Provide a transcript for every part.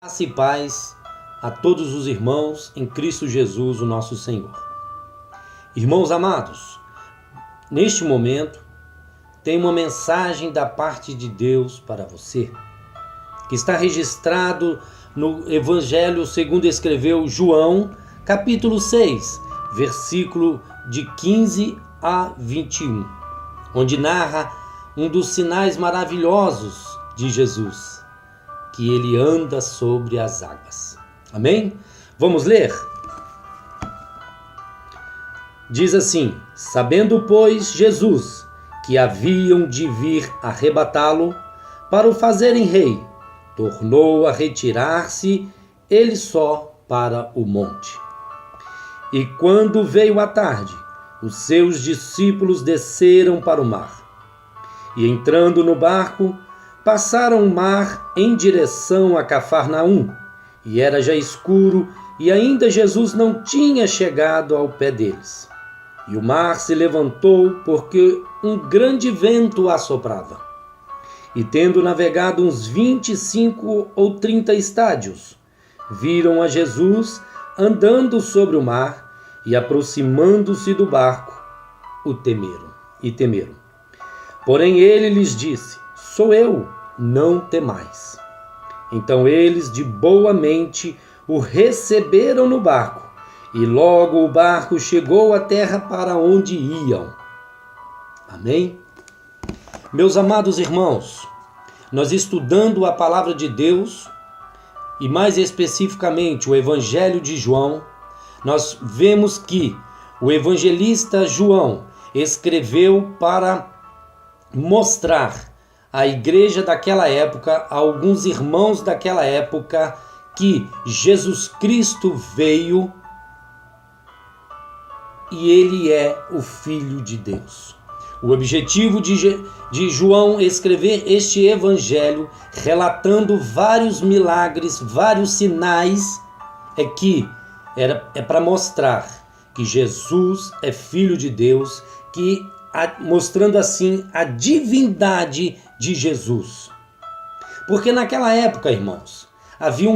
Graça e paz a todos os irmãos em Cristo Jesus, o nosso Senhor. Irmãos amados, neste momento tem uma mensagem da parte de Deus para você, que está registrado no Evangelho segundo escreveu João, capítulo 6, versículo de 15 a 21, onde narra um dos sinais maravilhosos de Jesus, que ele anda sobre as águas. Amém? Vamos ler? Diz assim: sabendo, pois, Jesus que haviam de vir arrebatá-lo para o fazerem rei, tornou a retirar-se ele só para o monte. E quando veio a tarde, os seus discípulos desceram para o mar. E entrando no barco, passaram o mar em direção a Cafarnaum, e era já escuro, e ainda Jesus não tinha chegado ao pé deles. E o mar se levantou, porque um grande vento assoprava. E tendo navegado uns 25 ou 30 estádios, viram a Jesus andando sobre o mar, e aproximando-se do barco, o temeram. Porém ele lhes disse: sou eu, não temais. Então eles de boa mente o receberam no barco, e logo o barco chegou à terra para onde iam. Amém? Meus amados irmãos, nós estudando a palavra de Deus, e mais especificamente o Evangelho de João, nós vemos que o evangelista João escreveu para mostrar à igreja daquela época, a alguns irmãos daquela época, que Jesus Cristo veio e ele é o Filho de Deus. O objetivo de João escrever este evangelho, relatando vários milagres, vários sinais, é para mostrar que Jesus é Filho de Deus, mostrando assim a divindade de Jesus. Porque naquela época, irmãos, havia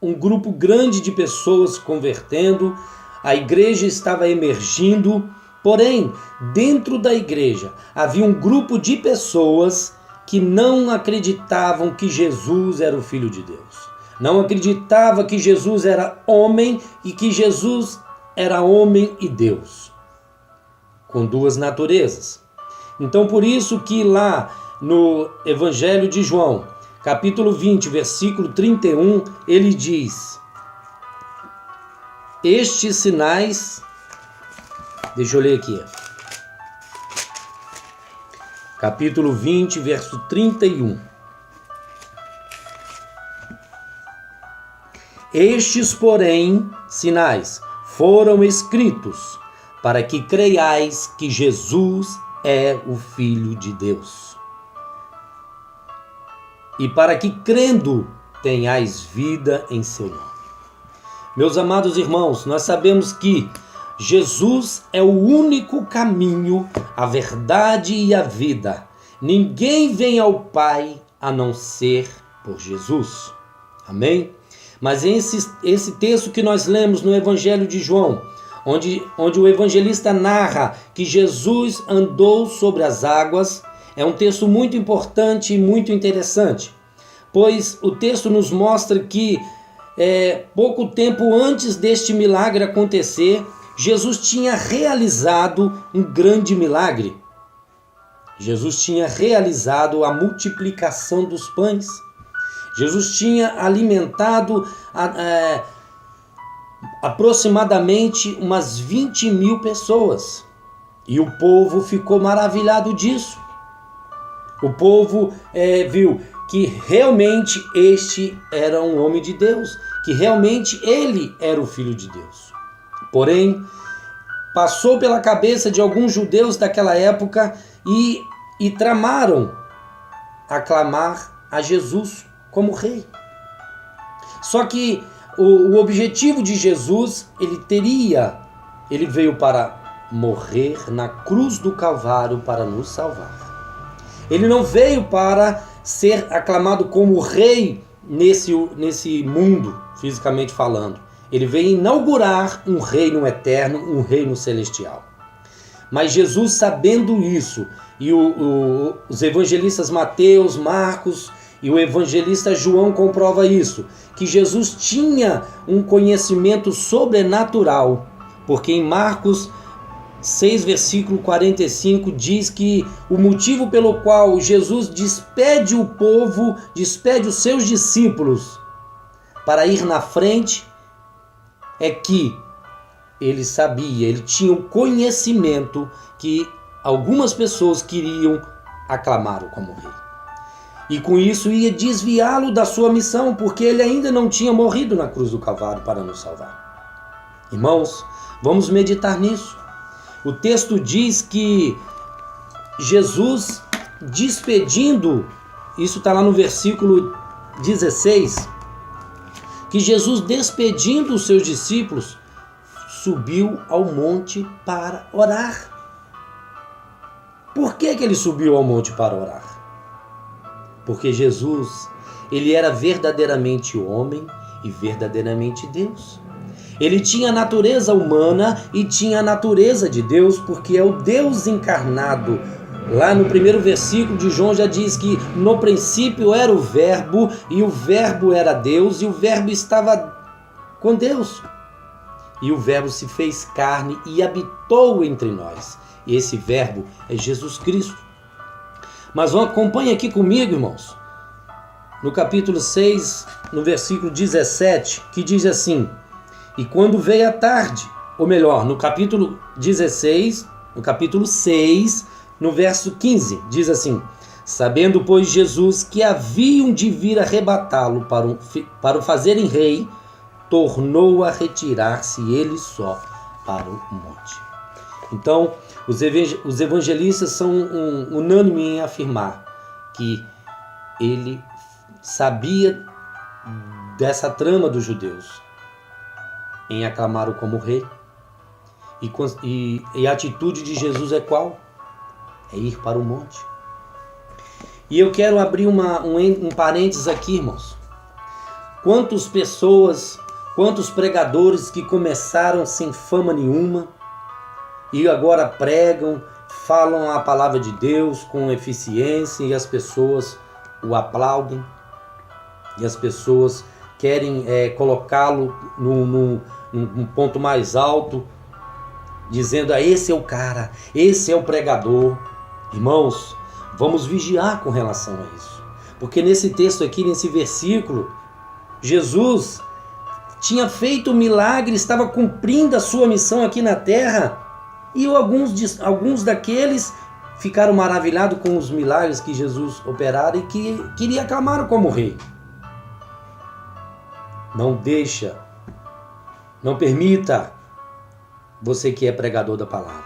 um grupo grande de pessoas convertendo, a igreja estava emergindo, porém, dentro da igreja havia um grupo de pessoas que não acreditavam que Jesus era o Filho de Deus. Não acreditava que Jesus era homem e que Jesus era homem e Deus, com duas naturezas. Então, por isso que lá no Evangelho de João, capítulo 20, versículo 31, ele diz: estes sinais, deixa eu ler aqui, capítulo 20, verso 31. Estes, porém, sinais foram escritos para que creiais que Jesus é o Filho de Deus, e para que, crendo, tenhais vida em seu nome. Meus amados irmãos, nós sabemos que Jesus é o único caminho, a verdade e a vida. Ninguém vem ao Pai a não ser por Jesus. Amém? Mas esse texto que nós lemos no Evangelho de João, onde o evangelista narra que Jesus andou sobre as águas, é um texto muito importante e muito interessante, pois o texto nos mostra que pouco tempo antes deste milagre acontecer, Jesus tinha realizado um grande milagre. Jesus tinha realizado a multiplicação dos pães. Jesus tinha alimentado aproximadamente umas 20.000 pessoas. E o povo ficou maravilhado disso. O povo viu que realmente este era um homem de Deus, que realmente ele era o Filho de Deus. Porém, passou pela cabeça de alguns judeus daquela época e tramaram aclamar a Jesus como rei. Só que o objetivo de Jesus, ele veio para morrer na cruz do Calvário para nos salvar. Ele não veio para ser aclamado como rei nesse mundo, fisicamente falando. Ele veio inaugurar um reino eterno, um reino celestial. Mas Jesus, sabendo isso, e os evangelistas Mateus, Marcos e o evangelista João comprova isso, que Jesus tinha um conhecimento sobrenatural, porque em Marcos 6, versículo 45, diz que o motivo pelo qual Jesus despede o povo, despede os seus discípulos para ir na frente, é que ele sabia, ele tinha o conhecimento que algumas pessoas queriam aclamá-lo como rei. E com isso ia desviá-lo da sua missão, porque ele ainda não tinha morrido na cruz do Calvário para nos salvar. Irmãos, vamos meditar nisso. O texto diz que Jesus despedindo, isso está lá no versículo 16, que Jesus despedindo os seus discípulos, subiu ao monte para orar. Por que ele subiu ao monte para orar? Porque Jesus, ele era verdadeiramente homem e verdadeiramente Deus. Ele tinha a natureza humana e tinha a natureza de Deus, porque é o Deus encarnado. Lá no primeiro versículo de João já diz que no princípio era o Verbo, e o Verbo era Deus, e o Verbo estava com Deus. E o Verbo se fez carne e habitou entre nós. E esse Verbo é Jesus Cristo. Mas acompanhe aqui comigo, irmãos, no capítulo 6, no versículo 17, que diz assim: e quando veio a tarde, ou melhor, no capítulo 16, no capítulo 6, no verso 15, diz assim: sabendo, pois, Jesus que haviam de vir arrebatá-lo para o fazerem rei, tornou a retirar-se ele só para o monte. Então, os evangelistas são unânimes em afirmar que ele sabia dessa trama dos judeus em aclamá-lo como rei. E a atitude de Jesus é qual? É ir para o monte. E eu quero abrir um parênteses aqui, irmãos. Quantas pessoas, quantos pregadores que começaram sem fama nenhuma e agora pregam, falam a palavra de Deus com eficiência e as pessoas o aplaudem e as pessoas querem colocá-lo num ponto mais alto, dizendo: esse é o cara, esse é o pregador. Irmãos, vamos vigiar com relação a isso, porque nesse texto aqui, nesse versículo, Jesus tinha feito um milagre, estava cumprindo a sua missão aqui na terra, e alguns daqueles ficaram maravilhados com os milagres que Jesus operara e que queria aclamá-lo como rei. Não permita, você que é pregador da palavra,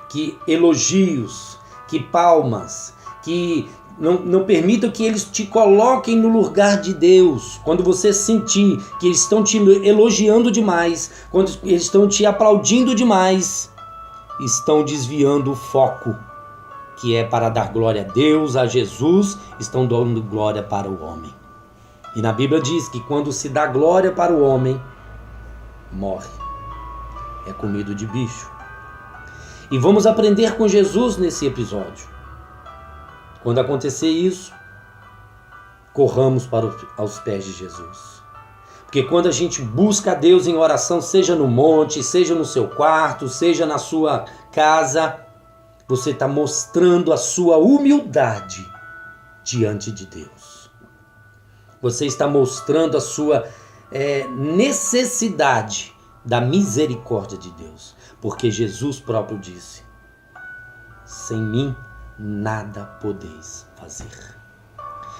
que elogios, que palmas, que não permita que eles te coloquem no lugar de Deus. Quando você sentir que eles estão te elogiando demais, quando eles estão te aplaudindo demais, estão desviando o foco, que é para dar glória a Deus, a Jesus, estão dando glória para o homem. E na Bíblia diz que quando se dá glória para o homem, morre, é comido de bicho. E vamos aprender com Jesus nesse episódio. Quando acontecer isso, corramos aos pés de Jesus. Porque quando a gente busca a Deus em oração, seja no monte, seja no seu quarto, seja na sua casa, você está mostrando a sua humildade diante de Deus. Você está mostrando a sua necessidade da misericórdia de Deus. Porque Jesus próprio disse: sem mim nada podeis fazer.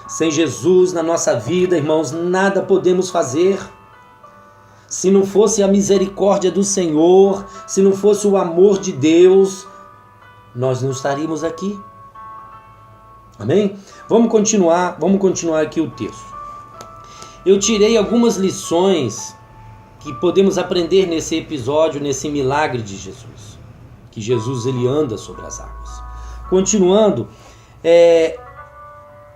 Sem Jesus na nossa vida, irmãos, nada podemos fazer. Se não fosse a misericórdia do Senhor, se não fosse o amor de Deus, nós não estaríamos aqui. Amém? Vamos continuar aqui o texto. Eu tirei algumas lições que podemos aprender nesse episódio, nesse milagre de Jesus. Que Jesus ele anda sobre as águas. Continuando,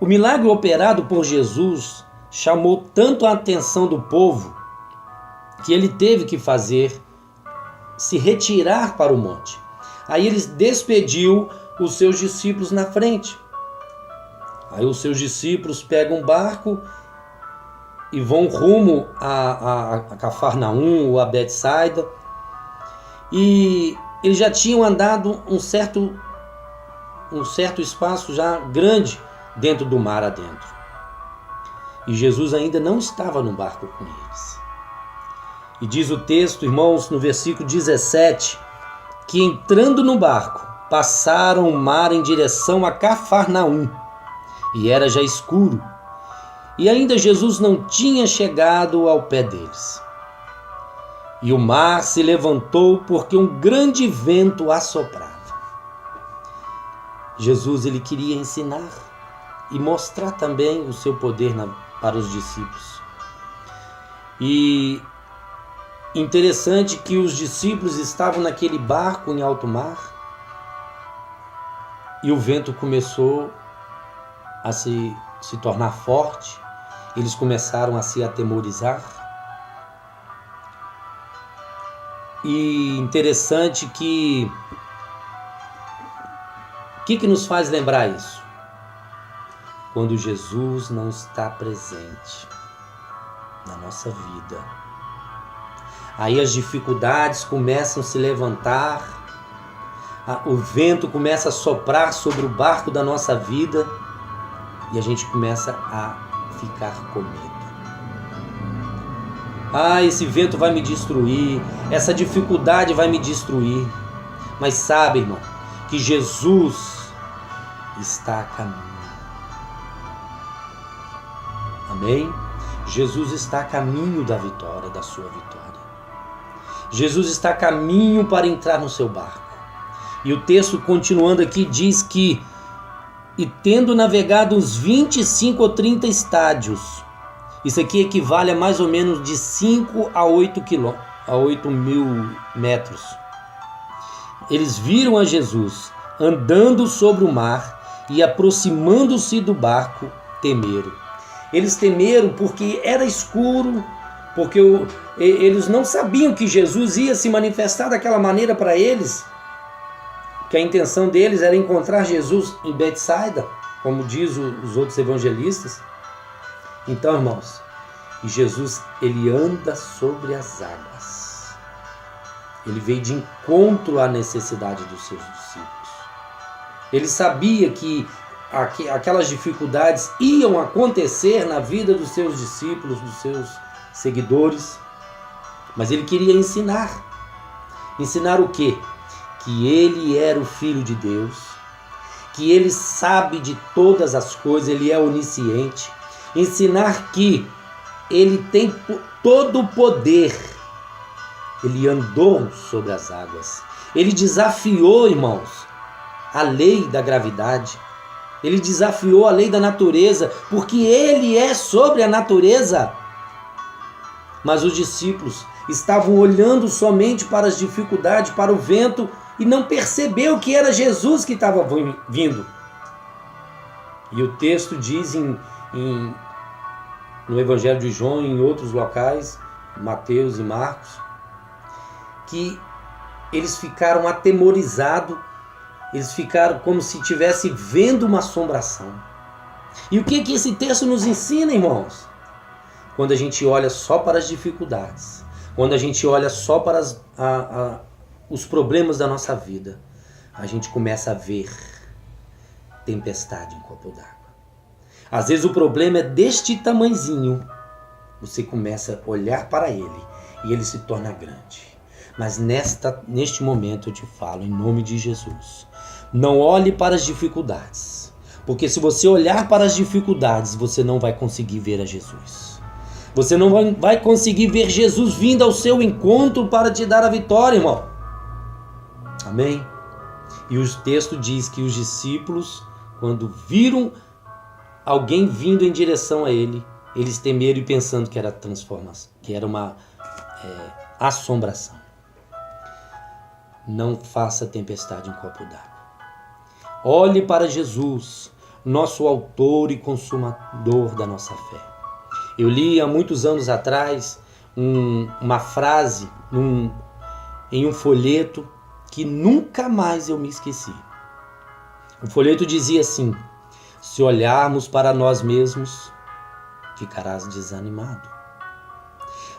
o milagre operado por Jesus chamou tanto a atenção do povo que ele teve que se retirar para o monte. Aí ele despediu os seus discípulos na frente. Aí os seus discípulos pegam um barco e vão rumo a Cafarnaum ou a Betsaida. E eles já tinham andado um certo espaço já grande dentro do mar adentro. E Jesus ainda não estava no barco com eles. E diz o texto, irmãos, no versículo 17, que entrando no barco, passaram o mar em direção a Cafarnaum. E era já escuro. E ainda Jesus não tinha chegado ao pé deles. E o mar se levantou porque um grande vento assoprava. Jesus, ele queria ensinar e mostrar também o seu poder para os discípulos. E interessante que os discípulos estavam naquele barco em alto mar e o vento começou a se tornar forte. Eles começaram a se atemorizar. E interessante que o que nos faz lembrar isso? Quando Jesus não está presente na nossa vida. Aí as dificuldades começam a se levantar, o vento começa a soprar sobre o barco da nossa vida e a gente começa a ficar com medo. Esse vento vai me destruir, essa dificuldade vai me destruir. Mas sabe, irmão, que Jesus está a caminho. Amém? Jesus está a caminho da vitória, da sua vitória. Jesus está a caminho para entrar no seu barco. E o texto, continuando aqui, diz que e tendo navegado uns 25 ou 30 estádios, isso aqui equivale a mais ou menos de 5 a 8 mil metros, eles viram a Jesus andando sobre o mar e aproximando-se do barco, temeram. Eles temeram porque era escuro, porque eles não sabiam que Jesus ia se manifestar daquela maneira para eles, que a intenção deles era encontrar Jesus em Betsaida, como diz os outros evangelistas. Então, irmãos, Jesus, ele anda sobre as águas. Ele veio de encontro à necessidade dos seus discípulos. Ele sabia que aquelas dificuldades iam acontecer na vida dos seus discípulos, dos seus seguidores, mas ele queria ensinar. Ensinar o quê? Que ele era o Filho de Deus, que ele sabe de todas as coisas, ele é onisciente. Ensinar que ele tem todo o poder. Ele andou sobre as águas. Ele desafiou, irmãos, a lei da gravidade. Ele desafiou a lei da natureza, porque ele é sobre a natureza. Mas os discípulos estavam olhando somente para as dificuldades, para o vento, e não percebeu que era Jesus que estava vindo. E o texto diz no Evangelho de João e em outros locais, Mateus e Marcos, que eles ficaram atemorizados, eles ficaram como se estivessem vendo uma assombração. E o que esse texto nos ensina, irmãos? Quando a gente olha só para as dificuldades, quando a gente olha só para os problemas da nossa vida, a gente começa a ver tempestade em copo d'água. Às vezes o problema é deste tamanzinho, você começa a olhar para ele e ele se torna grande. Mas neste momento eu te falo, em nome de Jesus, não olhe para as dificuldades, porque se você olhar para as dificuldades, você não vai conseguir ver a Jesus. Você não vai conseguir ver Jesus vindo ao seu encontro para te dar a vitória, irmão. Amém? E o texto diz que os discípulos, quando viram alguém vindo em direção a ele, eles temeram e pensando que era transformação, que era uma assombração. Não faça tempestade em copo d'água. Olhe para Jesus, nosso autor e consumador da nossa fé. Eu li há muitos anos atrás uma frase em um folheto que nunca mais eu me esqueci. O folheto dizia assim: se olharmos para nós mesmos, ficarás desanimado.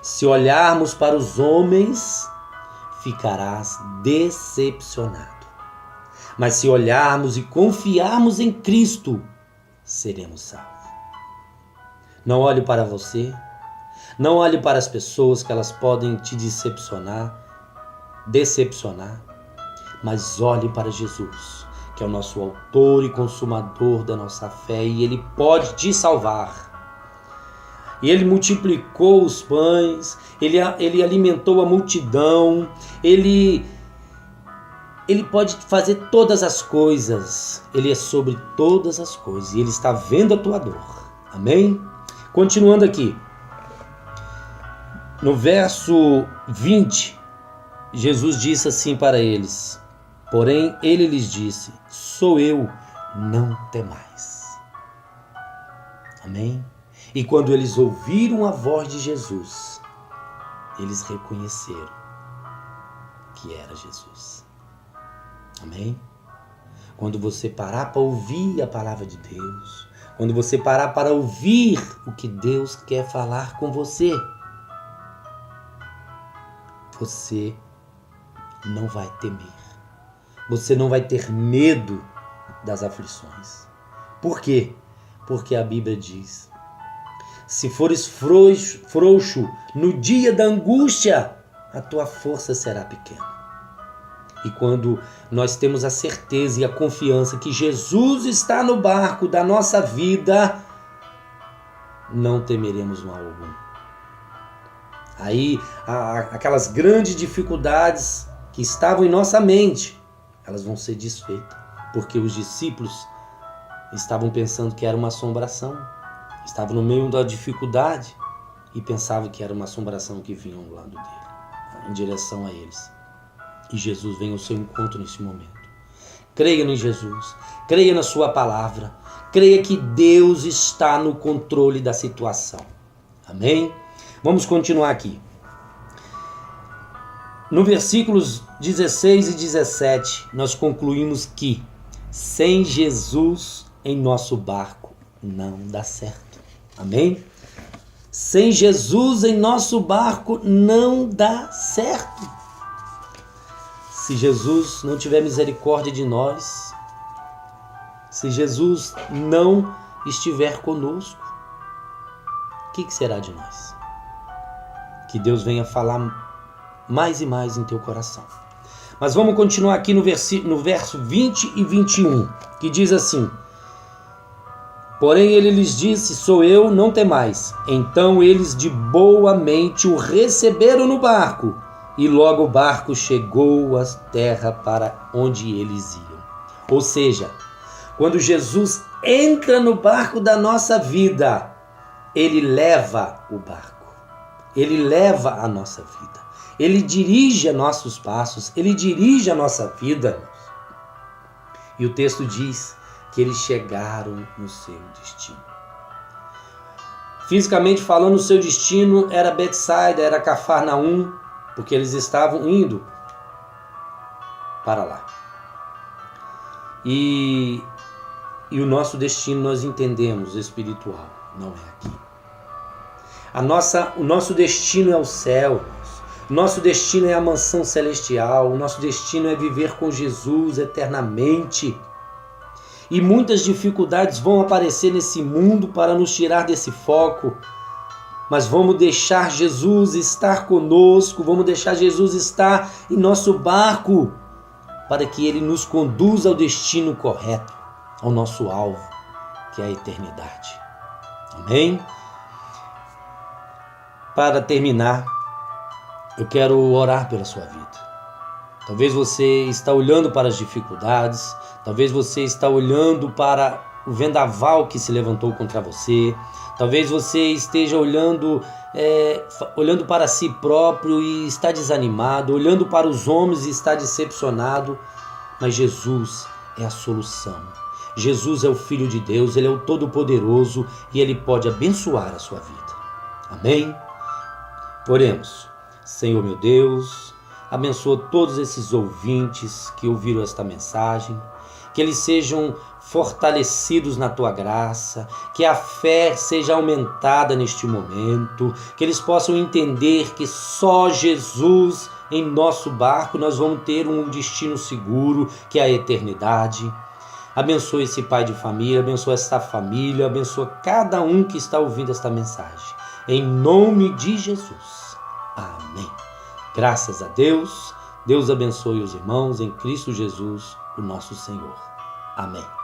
Se olharmos para os homens, ficarás decepcionado. Mas se olharmos e confiarmos em Cristo, seremos salvos. Não olhe para você, não olhe para as pessoas que elas podem te decepcionar, mas olhe para Jesus, que é o nosso autor e consumador da nossa fé, e Ele pode te salvar. E Ele multiplicou os pães, Ele alimentou a multidão, Ele pode fazer todas as coisas, Ele é sobre todas as coisas, e Ele está vendo a tua dor. Amém? Continuando aqui, no verso 20, Jesus disse assim para eles: porém Ele lhes disse, sou eu, não temais. Amém? E quando eles ouviram a voz de Jesus, eles reconheceram que era Jesus. Amém? Quando você parar para ouvir a palavra de Deus, quando você parar para ouvir o que Deus quer falar com você, você não vai temer. Você não vai ter medo das aflições. Por quê? Porque a Bíblia diz: se fores frouxo no dia da angústia, a tua força será pequena. E quando nós temos a certeza e a confiança que Jesus está no barco da nossa vida, não temeremos mal algum. Aí, aquelas grandes dificuldades que estavam em nossa mente, elas vão ser desfeitas, porque os discípulos estavam pensando que era uma assombração, estavam no meio da dificuldade e pensavam que era uma assombração que vinha ao lado dele, em direção a eles. E Jesus vem ao seu encontro nesse momento. Creia em Jesus, creia na sua palavra, creia que Deus está no controle da situação. Amém? Vamos continuar aqui. No versículos 16 e 17, nós concluímos que sem Jesus em nosso barco não dá certo. Amém? Sem Jesus em nosso barco não dá certo. Se Jesus não tiver misericórdia de nós, se Jesus não estiver conosco, o que será de nós? Que Deus venha falar mais e mais em teu coração. Mas vamos continuar aqui no verso 20 e 21, que diz assim: porém ele lhes disse, sou eu, não temais. Então eles de boa mente o receberam no barco, e logo o barco chegou à terra para onde eles iam. Ou seja, quando Jesus entra no barco da nossa vida, Ele leva o barco. Ele leva a nossa vida. Ele dirige nossos passos. Ele dirige a nossa vida. E o texto diz que eles chegaram no seu destino. Fisicamente falando, o seu destino era Betsaida, era Cafarnaum, porque eles estavam indo para lá. E o nosso destino nós entendemos, espiritual, não é aqui. O nosso destino é o céu, o nosso destino é a mansão celestial, o nosso destino é viver com Jesus eternamente. E muitas dificuldades vão aparecer nesse mundo para nos tirar desse foco. Mas vamos deixar Jesus estar conosco, vamos deixar Jesus estar em nosso barco, para que Ele nos conduza ao destino correto, ao nosso alvo, que é a eternidade. Amém? Para terminar, eu quero orar pela sua vida. Talvez você está olhando para as dificuldades, talvez você está olhando para o vendaval que se levantou contra você, talvez você esteja olhando para si próprio e está desanimado, olhando para os homens e está decepcionado, mas Jesus é a solução. Jesus é o Filho de Deus, Ele é o Todo-Poderoso e Ele pode abençoar a sua vida. Amém? Oremos. Senhor meu Deus, abençoa todos esses ouvintes que ouviram esta mensagem, que eles sejam fortalecidos na tua graça, que a fé seja aumentada neste momento, que eles possam entender que só Jesus em nosso barco nós vamos ter um destino seguro, que é a eternidade. Abençoa esse pai de família, abençoa esta família, abençoa cada um que está ouvindo esta mensagem. Em nome de Jesus. Amém. Graças a Deus. Deus abençoe os irmãos em Cristo Jesus, o nosso Senhor. Amém.